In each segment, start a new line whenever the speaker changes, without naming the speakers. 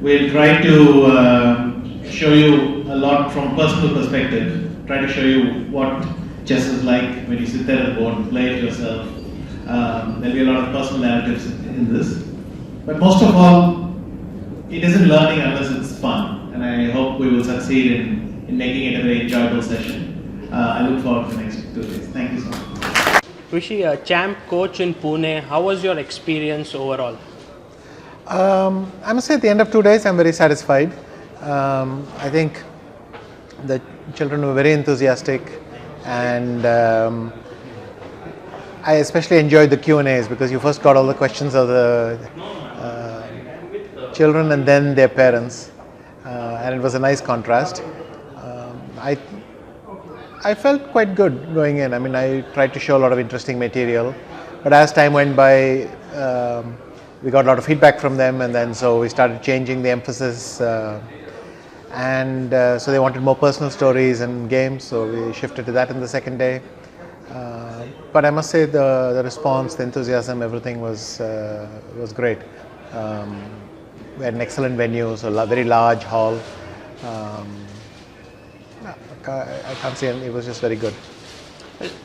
We'll try to show you a lot from personal perspective, try to show you what chess is like when you sit there at the board and play it yourself. There'll be a lot of personal narratives in this. But most of all, it isn't learning unless it's fun. And I hope we will succeed in making it a very enjoyable session. I look forward to the next 2 days. Thank you so much.
Vishy, ChampCoach in Pune, how was your experience overall?
I must say at the end of 2 days I'm very satisfied. I think the children were very enthusiastic, and I especially enjoyed the Q&As because you first got all the questions of the children and then their parents, and it was a nice contrast. I felt quite good going in. I mean, I tried to show a lot of interesting material, but as time went by, we got a lot of feedback from them, and then so we started changing the emphasis, and so they wanted more personal stories and games, so we shifted to that in the second day. But I must say the response, the enthusiasm, everything was great. We had an excellent venue, so a very large hall. I can't say, it was just very good.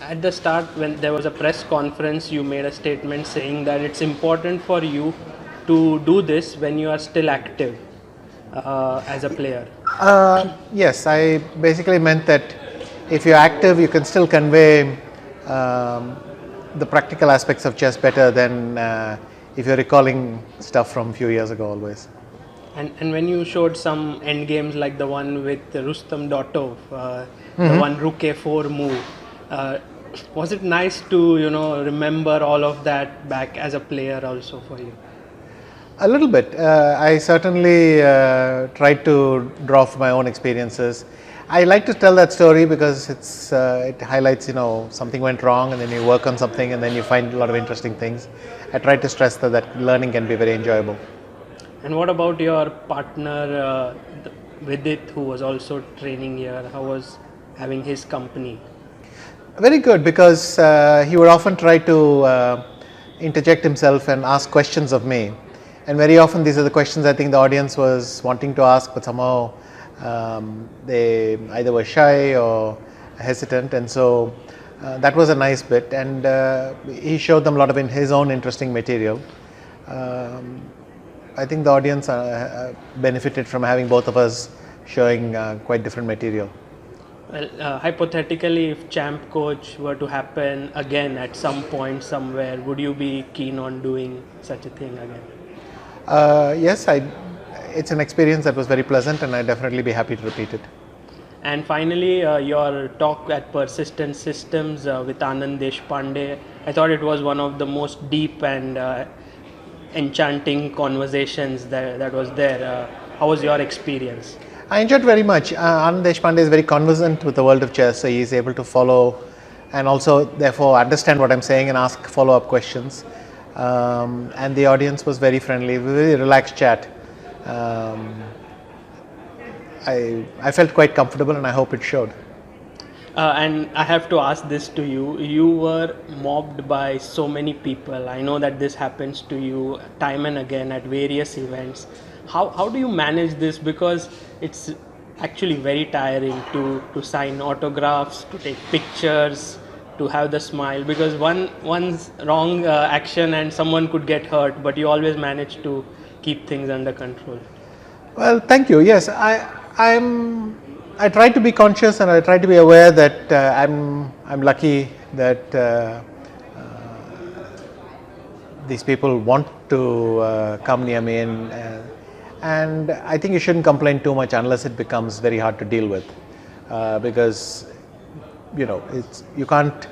At the start, when there was a press conference, you made a statement saying that it's important for you to do this when you are still active as a player.
Yes, I basically meant that if you're active, you can still convey the practical aspects of chess better than if you're recalling stuff from a few years ago always.
And when you showed some end games like the one with Rustam Dotov, the one Rook A4 move, was it nice to remember all of that back as a player also for you?
A little bit. I certainly tried to draw from my own experiences. I like to tell that story because it highlights something went wrong and then you work on something and then you find a lot of interesting things. I tried to stress that learning can be very enjoyable.
And what about your partner Vidit, who was also training here? How was having his company?
Very good, because he would often try to interject himself and ask questions of me, and very often these are the questions I think the audience was wanting to ask, but somehow they either were shy or hesitant, and so that was a nice bit, and he showed them a lot of his own interesting material. I think the audience benefited from having both of us showing quite different material.
Well, hypothetically, if ChampCoach were to happen again at some point somewhere, would you be keen on doing such a thing again?
Yes, it's an experience that was very pleasant, and I'd definitely be happy to repeat it.
And finally, your talk at Persistent Systems with Anand Deshpande, I thought it was one of the most deep and enchanting conversations that was there. How was your experience?
I enjoyed very much. Anand Deshpande is very conversant with the world of chess, so he is able to follow and also therefore understand what I'm saying and ask follow-up questions. And the audience was very friendly, very relaxed chat. I felt quite comfortable, and I hope it showed.
And I have to ask this to you. You were mobbed by so many people. I know that this happens to you time and again at various events. How do you manage this? Because it's actually very tiring to sign autographs, to take pictures, to have the smile. Because one's wrong action and someone could get hurt, but you always manage to keep things under control.
Well, thank you. Yes, I try to be conscious, and I try to be aware that I'm lucky that these people want to come near me, and I think you shouldn't complain too much unless it becomes very hard to deal with, because you can't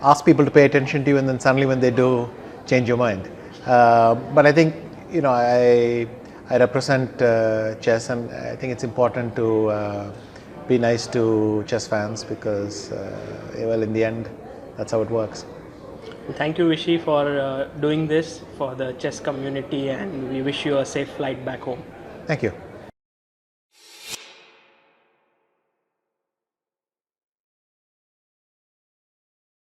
ask people to pay attention to you and then suddenly when they do, change your mind. But I think I represent chess, and I think it's important to be nice to chess fans because, well, in the end, that's how it works.
Thank you, Vishy, for doing this for the chess community, and we wish you a safe flight back home.
Thank you.